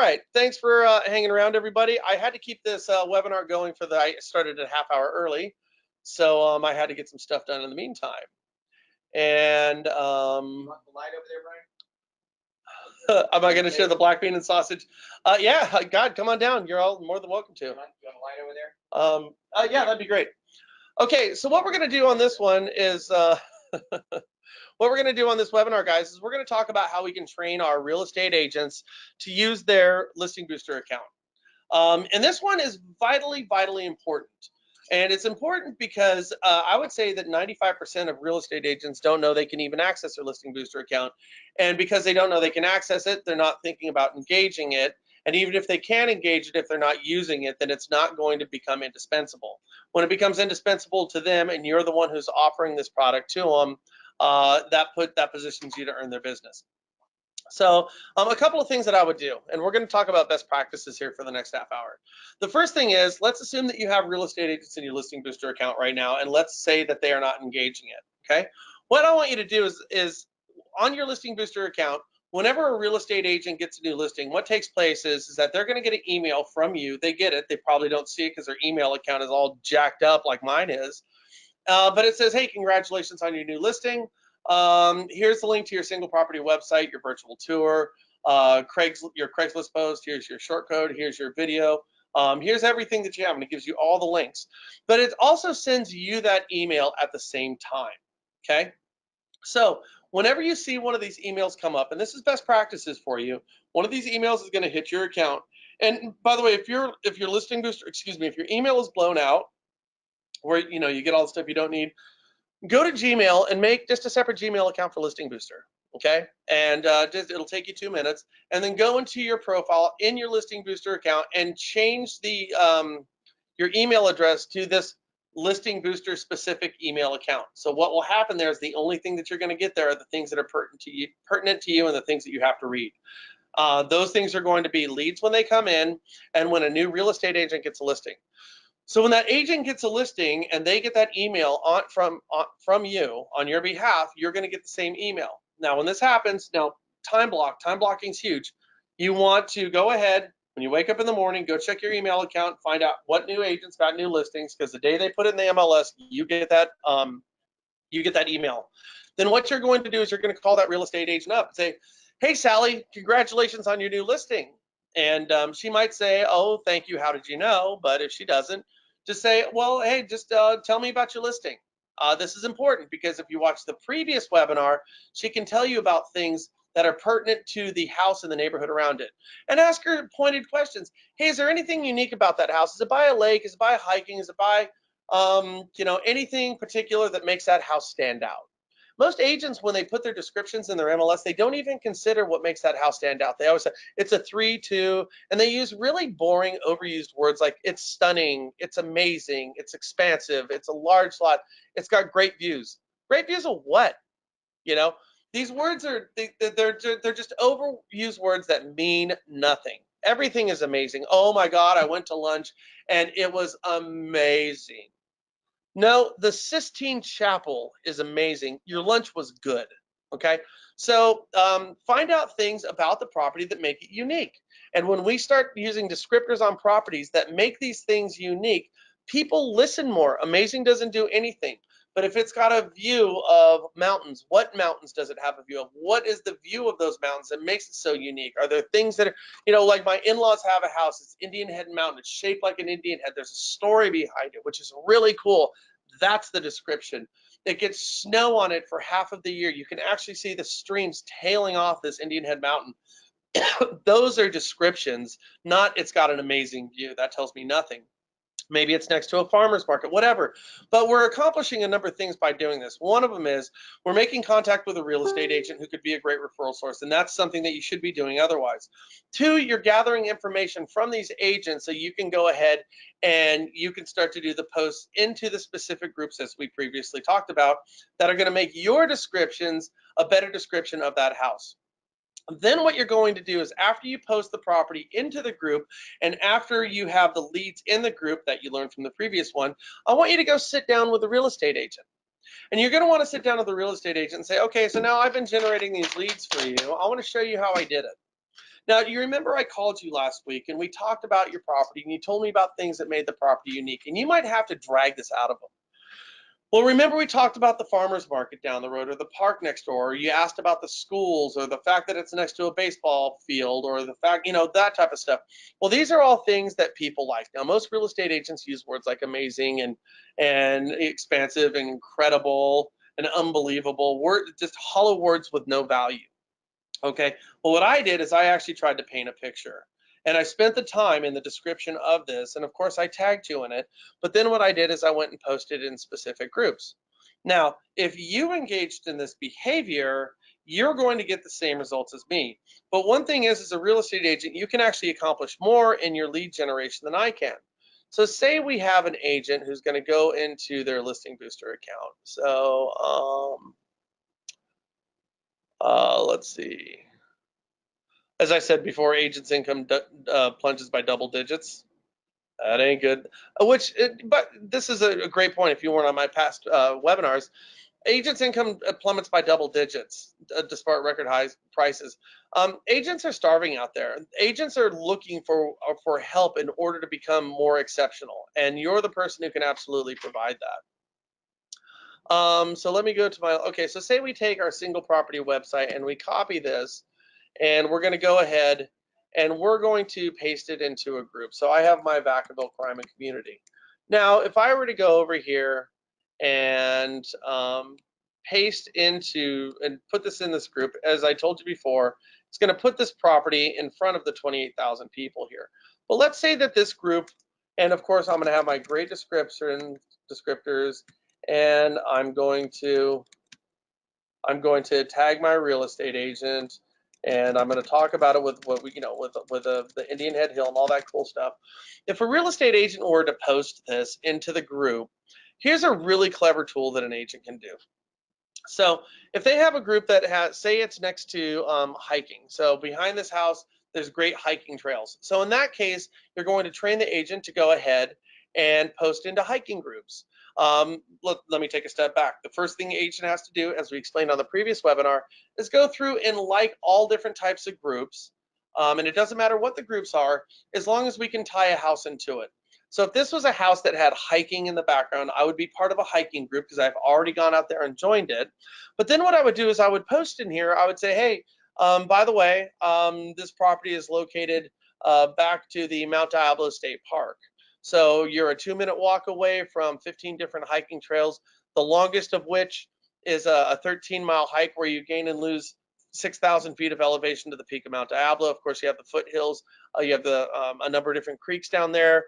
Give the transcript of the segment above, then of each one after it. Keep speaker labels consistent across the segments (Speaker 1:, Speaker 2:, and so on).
Speaker 1: right, thanks for hanging around, everybody. I had to keep this webinar going I started a half hour early, so I had to get some stuff done in the meantime. And
Speaker 2: Want the light over there, Brian?
Speaker 1: am I going to share the black bean and sausage? Yeah, God, come on down. You're all more than welcome to.
Speaker 2: You want the light over there?
Speaker 1: Yeah, that'd be great. Okay, so what we're going to do on this one is what we're going to do on this webinar, guys, is we're going to talk about how we can train our real estate agents to use their Listing Booster account. And this one is vitally, vitally important. And it's important because I would say that 95% of real estate agents don't know they can even access their Listing Booster account. And because they don't know they can access it, they're not thinking about engaging it. And even if they can engage it, if they're not using it, then it's not going to become indispensable. When it becomes indispensable to them and you're the one who's offering this product to them, that positions you to earn their business. So a couple of things that I would do, and we're going to talk about best practices here for the next half hour. The first thing is, let's assume that you have real estate agents in your Listing Booster account right now, and let's say that they are not engaging it, okay? What I want you to do is on your Listing Booster account, whenever a real estate agent gets a new listing, what takes place is that they're going to get an email from you. They get it. They probably don't see it because their email account is all jacked up like mine is. But it says, hey, congratulations on your new listing. Here's the link to your single property website, your virtual tour, your Craigslist post. Here's your short code. Here's your video. Here's everything that you have, and it gives you all the links. But it also sends you that email at the same time, okay? So whenever you see one of these emails come up, and this is best practices for you, one of these emails is going to hit your account. And by the way, if your Listing Booster, if your email is blown out, where you get all the stuff you don't need, go to Gmail and make just a separate Gmail account for Listing Booster, okay? And it'll take you 2 minutes, and then go into your profile in your Listing Booster account and change the your email address to this Listing Booster specific email account. So what will happen there is the only thing that you're going to get there are the things that are pertinent to you and the things that you have to read. Those things are going to be leads when they come in and when a new real estate agent gets a listing. So when that agent gets a listing and they get that email from you on your behalf, you're going to get the same email. Now, when this happens, time blocking is huge. You want to go ahead when you wake up in the morning, go check your email account, find out what new agents got new listings, because the day they put it in the MLS, you get that email. Then what you're going to do is you're going to call that real estate agent up and say, "Hey, Sally, congratulations on your new listing." And she might say, "Oh, thank you. How did you know?" But if she doesn't, just say, "Well, hey, just tell me about your listing." This is important because if you watch the previous webinar, she can tell you about things that are pertinent to the house and the neighborhood around it. And ask her pointed questions. Hey, is there anything unique about that house? Is it by a lake? Is it by hiking? Is it by, anything particular that makes that house stand out? Most agents, when they put their descriptions in their MLS, they don't even consider what makes that house stand out. They always say it's a 3-2, and they use really boring, overused words like it's stunning, it's amazing, it's expansive, it's a large lot, it's got great views. Great views of what? These words they're just overused words that mean nothing. Everything is amazing. Oh my God, I went to lunch and it was amazing. No, the Sistine Chapel is amazing. Your lunch was good. Okay. So find out things about the property that make it unique. And when we start using descriptors on properties that make these things unique, people listen more. Amazing doesn't do anything. But if it's got a view of mountains, what mountains does it have a view of? What is the view of those mountains that makes it so unique? Are there things that are, like my in-laws have a house, it's Indian Head Mountain, it's shaped like an Indian head. There's a story behind it, which is really cool. That's the description. It gets snow on it for half of the year. You can actually see the streams tailing off this Indian Head Mountain. Those are descriptions, not it's got an amazing view. That tells me nothing. Maybe it's next to a farmer's market, whatever. But we're accomplishing a number of things by doing this. One of them is we're making contact with a real estate agent who could be a great referral source, and that's something that you should be doing otherwise. 2, you're gathering information from these agents so you can go ahead and you can start to do the posts into the specific groups, as we previously talked about, that are going to make your descriptions a better description of that house. Then what you're going to do is after you post the property into the group and after you have the leads in the group that you learned from the previous one, I want you to go sit down with a real estate agent. And you're going to want to sit down with the real estate agent and say, okay, so now I've been generating these leads for you. I want to show you how I did it. Now, you remember I called you last week and we talked about your property and you told me about things that made the property unique, and you might have to drag this out of them. Well, remember we talked about the farmer's market down the road or the park next door, or you asked about the schools or the fact that it's next to a baseball field or the fact, that type of stuff. Well, these are all things that people like. Now, most real estate agents use words like amazing and expansive and incredible and unbelievable, just hollow words with no value. Okay. Well, what I did is I actually tried to paint a picture. And I spent the time in the description of this, and of course I tagged you in it. But then what I did is I went and posted in specific groups. Now, if you engaged in this behavior, you're going to get the same results as me. But one thing is, as a real estate agent, you can actually accomplish more in your lead generation than I can. So say we have an agent who's going to go into their Listing Booster account. So let's see. As I said before, agents' income plunges by double digits. That ain't good. But this is a great point. If you weren't on my past webinars, agents' income plummets by double digits despite record high prices. Agents are starving out there. Agents are looking for help in order to become more exceptional, and you're the person who can absolutely provide that. So let me go to okay, so say we take our single property website and we copy this, and we're going to go ahead and we're going to paste it into a group. So I have my Vacaville Crime and Community. Now, if I were to go over here and paste into and put this in this group, as I told you before, it's going to put this property in front of the 28,000 people here. But let's say that this group, and of course I'm going to have my great descriptors, and I'm going to tag my real estate agent, and I'm going to talk about it with what we, with the Indian Head Hill and all that cool stuff. If a real estate agent were to post this into the group, here's a really clever tool that an agent can do. So if they have a group that has, say it's next to hiking, so behind this house, there's great hiking trails. So in that case, you're going to train the agent to go ahead and post into hiking groups. Let me take a step back. The first thing the agent has to do, as we explained on the previous webinar, is go through and like all different types of groups. And it doesn't matter what the groups are, as long as we can tie a house into it. So if this was a house that had hiking in the background, I would be part of a hiking group because I've already gone out there and joined it. But then what I would do is I would post in here, I would say, hey, by the way, this property is located back to the Mount Diablo State Park. So you're a 2-minute walk away from 15 different hiking trails, the longest of which is a 13-mile hike where you gain and lose 6,000 feet of elevation to the peak of Mount Diablo. Of course, you have the foothills. You have a number of different creeks down there,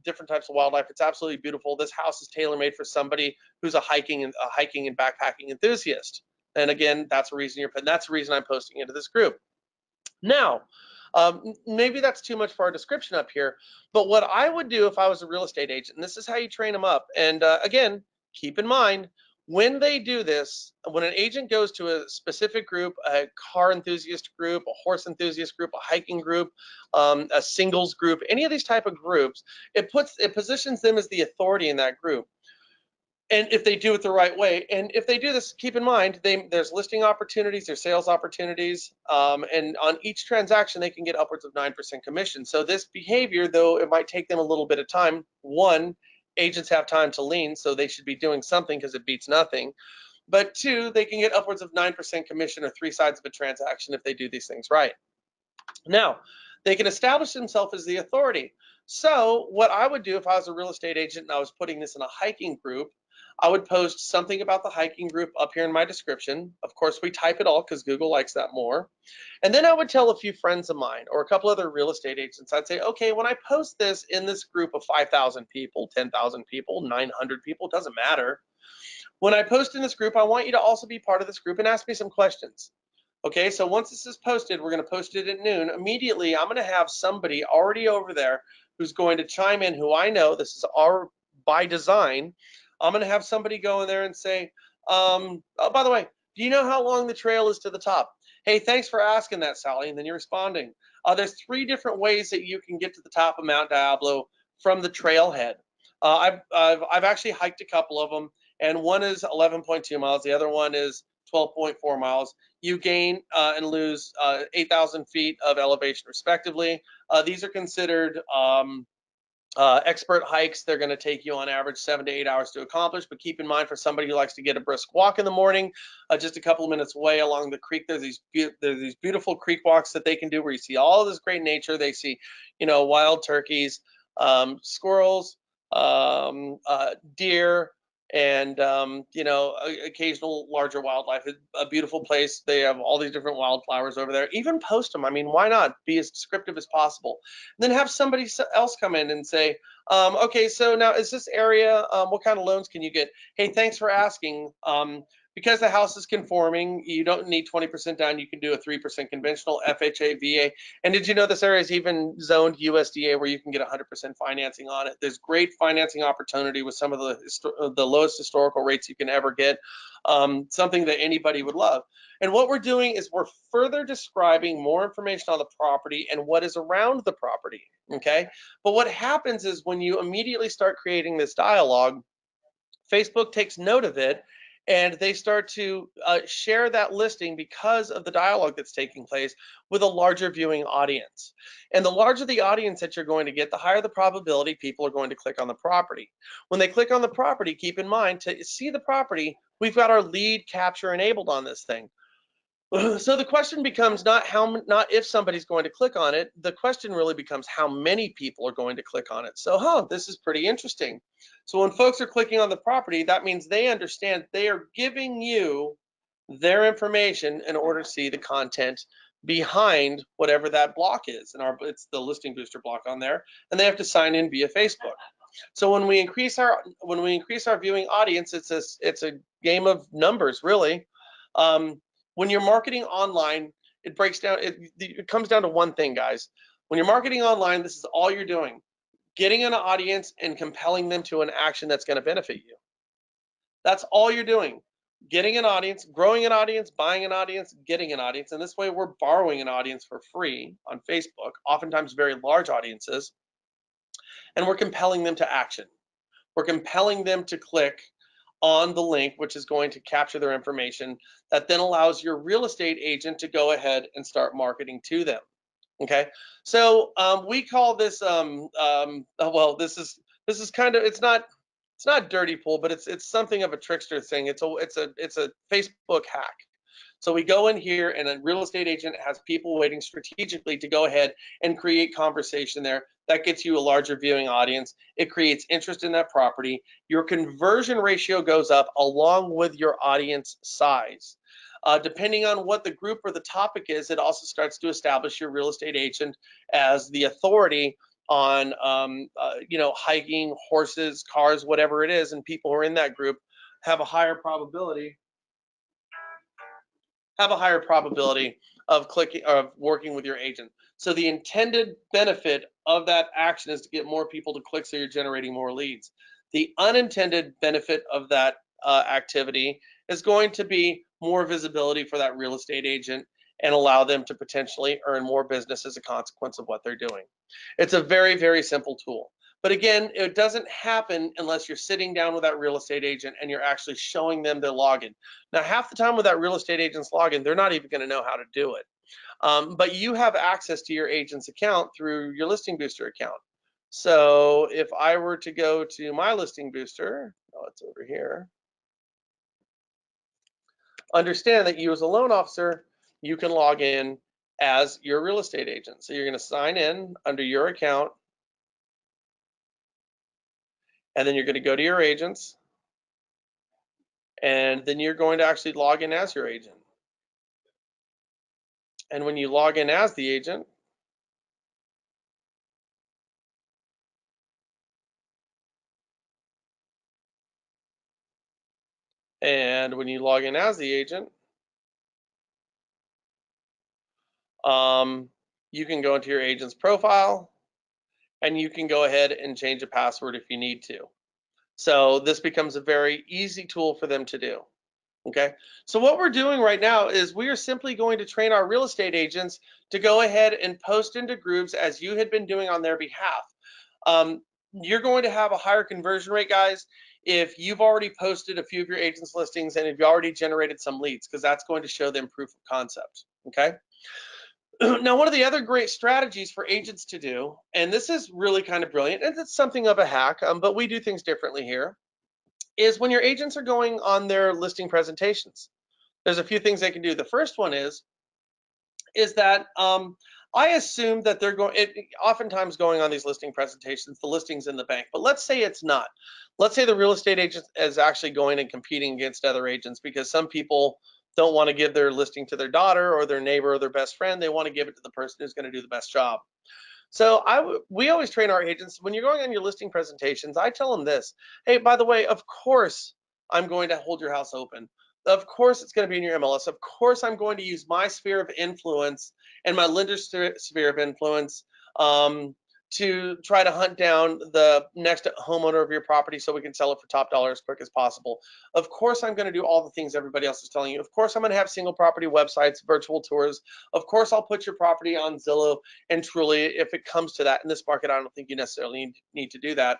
Speaker 1: different types of wildlife. It's absolutely beautiful. This house is tailor-made for somebody who's a hiking and backpacking enthusiast. And again, that's the reason I'm posting into this group. Now, maybe that's too much for our description up here, but what I would do if I was a real estate agent, and this is how you train them up. And again, keep in mind, when they do this, when an agent goes to a specific group, a car enthusiast group, a horse enthusiast group, a hiking group, a singles group, any of these type of groups, it positions them as the authority in that group. And if they do it the right way, and if they do this, keep in mind, there's listing opportunities, there's sales opportunities, and on each transaction, they can get upwards of 9% commission. So this behavior, though it might take them a little bit of time, one, agents have time to lean, so they should be doing something because it beats nothing. But two, they can get upwards of 9% commission or 3 sides of a transaction if they do these things right. Now, they can establish themselves as the authority. So what I would do if I was a real estate agent and I was putting this in a hiking group, I would post something about the hiking group up here in my description. Of course, we type it all because Google likes that more. And then I would tell a few friends of mine or a couple other real estate agents, I'd say, okay, when I post this in this group of 5,000 people, 10,000 people, 900 people, it doesn't matter. When I post in this group, I want you to also be part of this group and ask me some questions. Okay, so once this is posted, we're going to post it at noon. Immediately, I'm going to have somebody already over there who's going to chime in, who I know, this is by design. I'm going to have somebody go in there and say, oh, by the way, do you know how long the trail is to the top? Hey, thanks for asking that, Sally. And then you're responding. There's 3 different ways that you can get to the top of Mount Diablo from the trailhead. I've actually hiked a couple of them, and one is 11.2 miles. The other one is 12.4 miles. you gain and lose 8,000 feet of elevation respectively. These are considered expert hikes. They're going to take you on average 7 to 8 hours to accomplish, but keep in mind for somebody who likes to get a brisk walk in the morning, just a couple of minutes away along the creek, there's these beautiful creek walks that they can do where you see all this great nature. They see, wild turkeys, squirrels, deer, and occasional larger wildlife. It's a beautiful place. They have all these different wildflowers over there. Even post them. I mean, why not be as descriptive as possible? And then have somebody else come in and say, okay, so now is this area, what kind of loans can you get? Hey, thanks for asking. Because the house is conforming, you don't need 20% down. You can do a 3% conventional FHA, VA. And did you know this area is even zoned USDA where you can get 100% financing on it? There's great financing opportunity with some of the lowest historical rates you can ever get, something that anybody would love. And what we're doing is we're further describing more information on the property and what is around the property, okay? But what happens is when you immediately start creating this dialogue, Facebook takes note of it and they start to share that listing because of the dialogue that's taking place with a larger viewing audience. And the larger the audience that you're going to get, the higher the probability people are going to click on the property. When they click on the property, keep in mind to see the property, we've got our lead capture enabled on this thing. So the question becomes not if somebody's going to click on it. The question really becomes how many people are going to click on it. So, this is pretty interesting. So when folks are clicking on the property, that means they understand they are giving you their information in order to see the content behind whatever that block is. And it's the Listing Booster block on there, and they have to sign in via Facebook. So when we increase our viewing audience, it's a game of numbers, really. When you're marketing online, it breaks down. It comes down to one thing, guys. When you're marketing online, this is all you're doing: getting an audience and compelling them to an action that's going to benefit you. That's all you're doing: getting an audience, growing an audience, buying an audience, getting an audience. And this way, we're borrowing an audience for free on Facebook, oftentimes very large audiences, and we're compelling them to action. We're compelling them to click on the link, which is going to capture their information. That then allows your real estate agent to go ahead and start marketing to them. Okay, so we call this well, this is kind of, it's not dirty pool, but it's something of a trickster thing. It's a Facebook hack. So we go in here and a real estate agent has people waiting strategically to go ahead and create conversation there. That gets you a larger viewing audience. It creates interest in that property. Your conversion ratio goes up along with your audience size. Depending on what the group or the topic is, it also starts to establish your real estate agent as the authority on hiking, horses, cars, whatever it is, and people who are in that group have a higher probability of working with your agent. So the intended benefit of that action is to get more people to click, so you're generating more leads. The unintended benefit of that activity is going to be more visibility for that real estate agent and allow them to potentially earn more business as a consequence of what they're doing. It's a very, very simple tool. But again, it doesn't happen unless you're sitting down with that real estate agent and you're actually showing them their login. Now, half the time with that real estate agent's login, they're not even going to know how to do it. But you have access to your agent's account through your Listing Booster account. So if I were to go to my Listing Booster, it's over here. Understand that you as a loan officer, you can log in as your real estate agent. So you're going to sign in under your account, and then you're going to go to your agents, and then you're going to actually log in as your agent. And when you log in as the agent, you can go into your agent's profile and you can go ahead and change a password if you need to. So this becomes a very easy tool for them to do. Okay, so what we're doing right now is we are simply going to train our real estate agents to go ahead and post into groups as you had been doing on their behalf. You're going to have a higher conversion rate, guys, if you've already posted a few of your agents' listings and if you already generated some leads, because that's going to show them proof of concept. Okay. Now, one of the other great strategies for agents to do, and this is really kind of brilliant, and it's something of a hack, but we do things differently here, is when your agents are going on their listing presentations. There's a few things they can do. The first one is that I assume that they're going, oftentimes going on these listing presentations, the listing's in the bank, but let's say it's not. Let's say the real estate agent is actually going and competing against other agents because some people don't want to give their listing to their daughter or their neighbor or their best friend. They want to give it to the person who's going to do the best job. So we always train our agents, when you're going on your listing presentations, I tell them this: hey, by the way, of course I'm going to hold your house open. Of course it's going to be in your MLS. Of course I'm going to use my sphere of influence and my lender's sphere of influence to try to hunt down the next homeowner of your property so we can sell it for top dollar as quick as possible. Of course I'm going to do all the things everybody else is telling you. Of course I'm going to have single property websites, virtual tours. Of course I'll put your property on Zillow and Truly if it comes to that. In this market, I don't think you necessarily need to do that.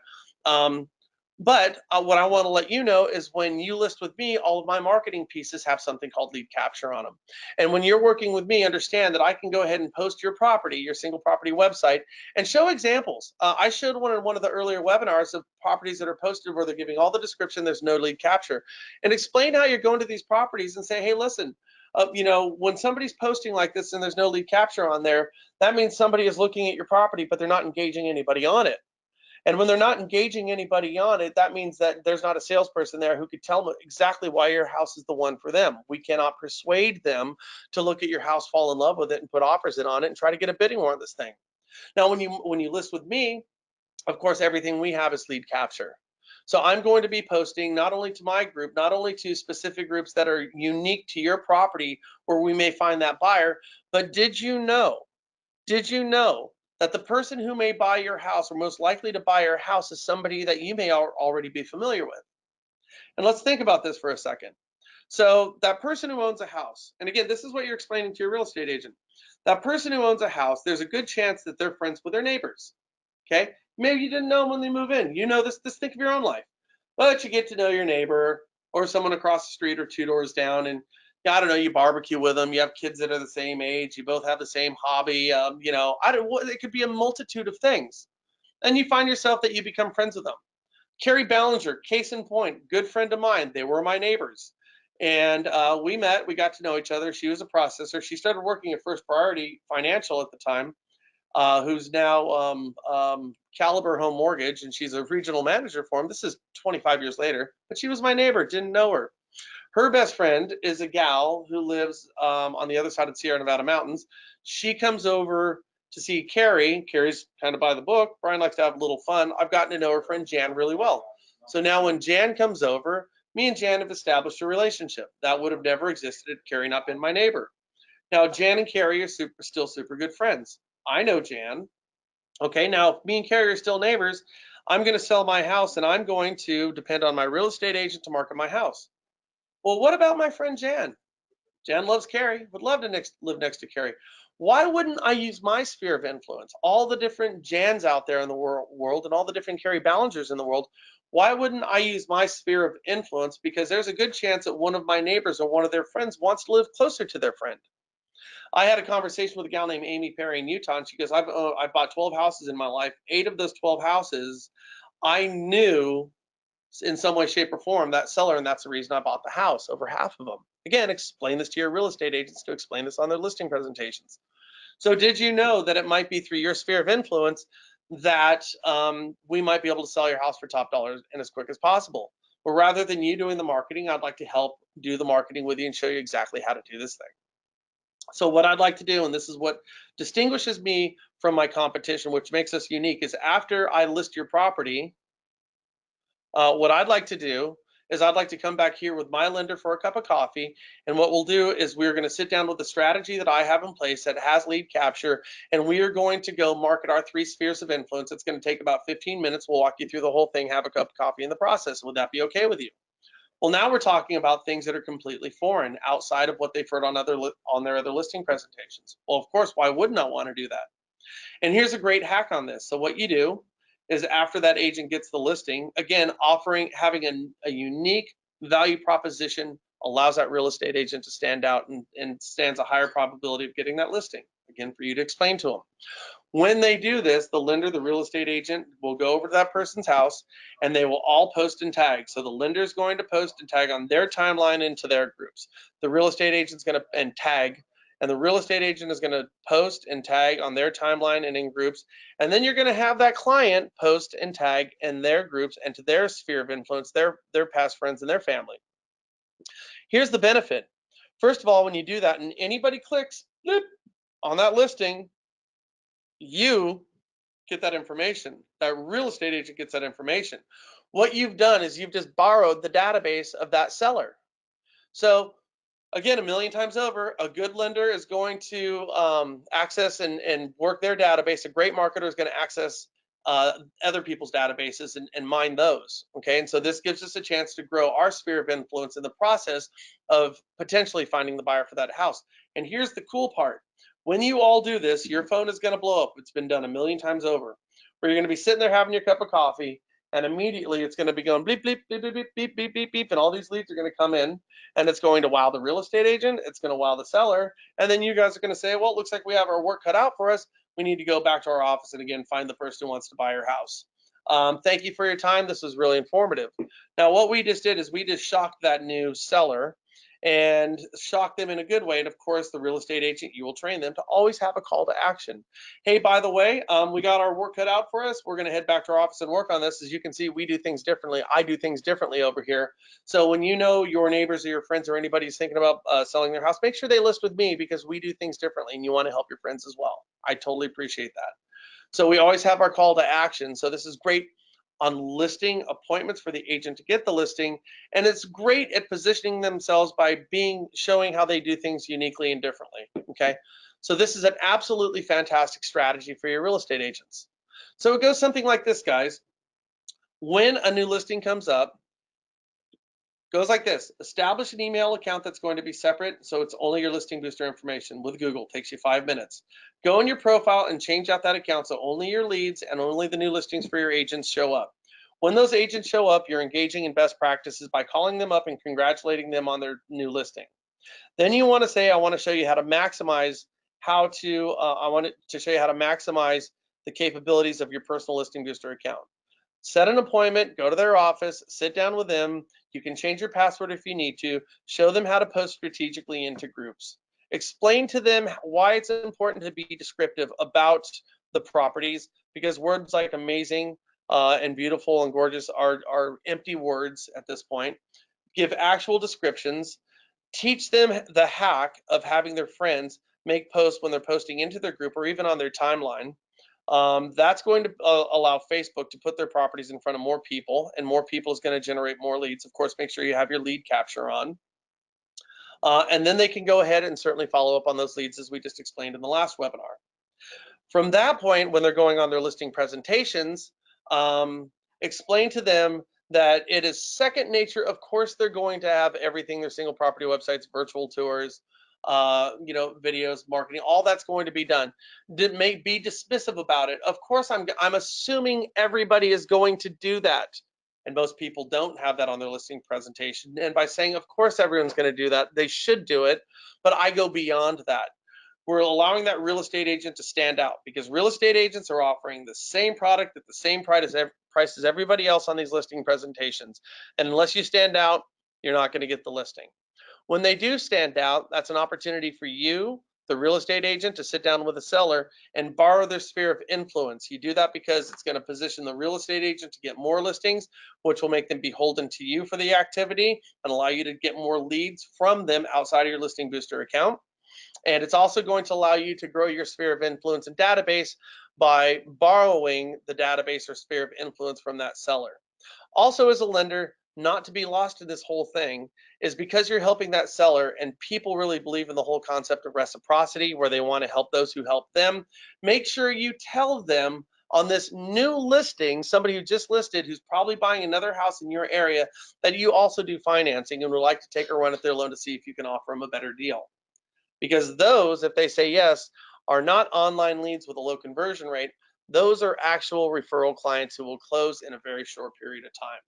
Speaker 1: But what I want to let you know is when you list with me, all of my marketing pieces have something called lead capture on them. And when you're working with me, understand that I can go ahead and post your property, your single property website, and show examples. I showed one in one of the earlier webinars of properties that are posted where they're giving all the description, there's no lead capture, and explain how you're going to these properties and say, hey, listen, when somebody's posting like this and there's no lead capture on there, that means somebody is looking at your property, but they're not engaging anybody on it. And when they're not engaging anybody on it, that means that there's not a salesperson there who could tell them exactly why your house is the one for them. We cannot persuade them to look at your house, fall in love with it, and put offers in on it and try to get a bidding war on this thing. Now, when you list with me, of course, everything we have is lead capture. So I'm going to be posting not only to my group, not only to specific groups that are unique to your property where we may find that buyer, but did you know that the person who may buy your house or most likely to buy your house is somebody that you may already be familiar with? And let's think about this for a second. So that person who owns a house, and again, this is what you're explaining to your real estate agent. That person who owns a house, there's a good chance that they're friends with their neighbors. Okay? Maybe you didn't know them when they move in. You know this, think of your own life. But you get to know your neighbor or someone across the street or two doors down, and I don't know, you barbecue with them. You have kids that are the same age. You both have the same hobby. It could be a multitude of things. And you find yourself that you become friends with them. Carrie Ballinger, case in point, good friend of mine. They were my neighbors. And we met, we got to know each other. She was a processor. She started working at First Priority Financial at the time, who's now Caliber Home Mortgage, and she's a regional manager for them. This is 25 years later, but she was my neighbor, didn't know her. Her best friend is a gal who lives on the other side of the Sierra Nevada mountains. She comes over to see Carrie. Carrie's kind of by the book. Brian likes to have a little fun. I've gotten to know her friend Jan really well. So now when Jan comes over, me and Jan have established a relationship. That would have never existed had Carrie not been my neighbor. Now, Jan and Carrie are still super good friends. I know Jan. Okay, now if me and Carrie are still neighbors, I'm going to sell my house and I'm going to depend on my real estate agent to market my house. Well, what about my friend Jan? Jan loves Carrie, would love to live next to Carrie. Why wouldn't I use my sphere of influence? All the different Jans out there in the world and all the different Carrie Ballingers in the world, why wouldn't I use my sphere of influence? Because there's a good chance that one of my neighbors or one of their friends wants to live closer to their friend. I had a conversation with a gal named Amy Perry in Utah, and she goes, I've bought 12 houses in my life. 8 of those 12 houses, I knew in some way, shape, or form that seller, and that's the reason I bought the house, over half of them. Again, explain this to your real estate agents to explain this on their listing presentations. So did you know that it might be through your sphere of influence that we might be able to sell your house for top dollars and as quick as possible? Well, rather than you doing the marketing, I'd like to help do the marketing with you and show you exactly how to do this thing. So what I'd like to do, and this is what distinguishes me from my competition, which makes us unique, is after I list your property, what I'd like to do is I'd like to come back here with my lender for a cup of coffee. And what we'll do is we're going to sit down with the strategy that I have in place that has lead capture, and we are going to go market our 3 spheres of influence. It's going to take about 15 minutes. We'll walk you through the whole thing, have a cup of coffee in the process. Would that be okay with you? Well, now we're talking about things that are completely foreign, outside of what they've heard on their other listing presentations. Well, of course, why wouldn't I want to do that? And here's a great hack on this. So what you do is after that agent gets the listing, again, having a unique value proposition allows that real estate agent to stand out and stands a higher probability of getting that listing, again, for you to explain to them. When they do this, the lender, the real estate agent, will go over to that person's house and they will all post and tag. So the lender is going to post and tag on their timeline into their groups. The real estate agent's going to tag, and the real estate agent is going to post and tag on their timeline and in groups. And then you're going to have that client post and tag in their groups and to their sphere of influence, their past friends and their family. Here's the benefit. First of all, when you do that and anybody clicks on that listing, you get that information. That real estate agent gets that information. What you've done is you've just borrowed the database of that seller. So again, a million times over, a good lender is going to access and work their database. A great marketer is going to access other people's databases and mine those. Okay, and so this gives us a chance to grow our sphere of influence in the process of potentially finding the buyer for that house. And here's the cool part. When you all do this, your phone is going to blow up. It's been done a million times over. Where you're going to be sitting there having your cup of coffee, and immediately it's going to be going bleep, bleep, bleep, bleep, bleep, bleep, bleep, bleep, and all these leads are going to come in, and it's going to wow the real estate agent, it's going to wow the seller, and then you guys are going to say, well, it looks like we have our work cut out for us. We need to go back to our office and again find the person who wants to buy your house. Thank you for your time. This was really informative. Now, what we just did is we just shocked that new seller and shock them in a good way. And of course, the real estate agent, you will train them to always have a call to action. Hey, by the way, we got our work cut out for us. We're going to head back to our office and work on this. As you can see, we do things differently. I do things differently over here. So when you know your neighbors or your friends or anybody who's thinking about selling their house, make sure they list with me because we do things differently and you want to help your friends as well. I totally appreciate that. So we always have our call to action. So this is great on listing appointments for the agent to get the listing, and it's great at positioning themselves by showing how they do things uniquely and differently. Okay, so this is an absolutely fantastic strategy for your real estate agents. So it goes something like this, guys. When a new listing comes up, goes like this: establish an email account that's going to be separate, so it's only your listing booster information with Google. Takes you 5 minutes. Go in your profile and change out that account so only your leads and only the new listings for your agents show up. When those agents show up, you're engaging in best practices by calling them up and congratulating them on their new listing. Then you want to say, I want to show you how to maximize the capabilities of your personal listing booster account. Set an appointment, go to their office, sit down with them. You can change your password if you need to. Show them how to post strategically into groups. Explain to them why it's important to be descriptive about the properties, because words like amazing and beautiful and gorgeous are empty words at this point. Give actual descriptions. Teach them the hack of having their friends make posts when they're posting into their group or even on their timeline. That's going to allow Facebook to put their properties in front of more people, and more people is going to generate more leads. Of course, make sure you have your lead capture on. And then they can go ahead and certainly follow up on those leads as we just explained in the last webinar. From that point, when they're going on their listing presentations, explain to them that it is second nature. Of course, they're going to have everything, their single property websites, virtual tours, videos, marketing, all that's going to be done. May be dismissive about it. Of course, I'm assuming everybody is going to do that. And most people don't have that on their listing presentation. And by saying, of course, everyone's going to do that, they should do it. But I go beyond that. We're allowing that real estate agent to stand out because real estate agents are offering the same product at the same price as everybody else on these listing presentations. And unless you stand out, you're not going to get the listing. When they do stand out, that's an opportunity for you, the real estate agent, to sit down with a seller and borrow their sphere of influence. You do that because it's going to position the real estate agent to get more listings, which will make them beholden to you for the activity and allow you to get more leads from them outside of your listing booster account. And it's also going to allow you to grow your sphere of influence and database by borrowing the database or sphere of influence from that seller. Also, as a lender, not to be lost in this whole thing is because you're helping that seller and people really believe in the whole concept of reciprocity where they want to help those who help them. Make sure you tell them on this new listing, somebody who just listed who's probably buying another house in your area, that you also do financing and would like to take a run at their loan to see if you can offer them a better deal. Because those, if they say yes, are not online leads with a low conversion rate. Those are actual referral clients who will close in a very short period of time.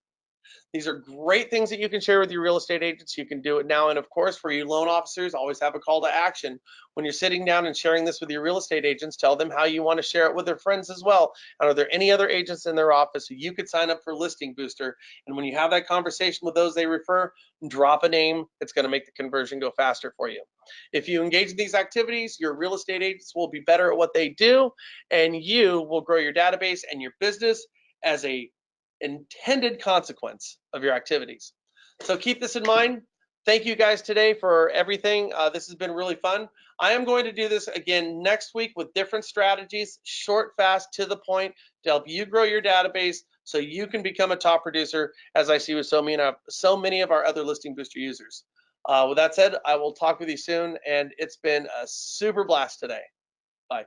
Speaker 1: These are great things that you can share with your real estate agents. You can do it now. And of course, for you loan officers, always have a call to action. When you're sitting down and sharing this with your real estate agents, tell them how you want to share it with their friends as well. And are there any other agents in their office who you could sign up for Listing Booster? And when you have that conversation with those they refer, drop a name. It's going to make the conversion go faster for you. If you engage in these activities, your real estate agents will be better at what they do, and you will grow your database and your business as a intended consequence of your activities. So keep this in mind. Thank you guys today for everything. This has been really fun. I am going to do this again next week with different strategies, short, fast, to the point, to help you grow your database so you can become a top producer, as I see with so many of our other Listing Booster users. With that said, I will talk with you soon, and it's been a super blast today. Bye.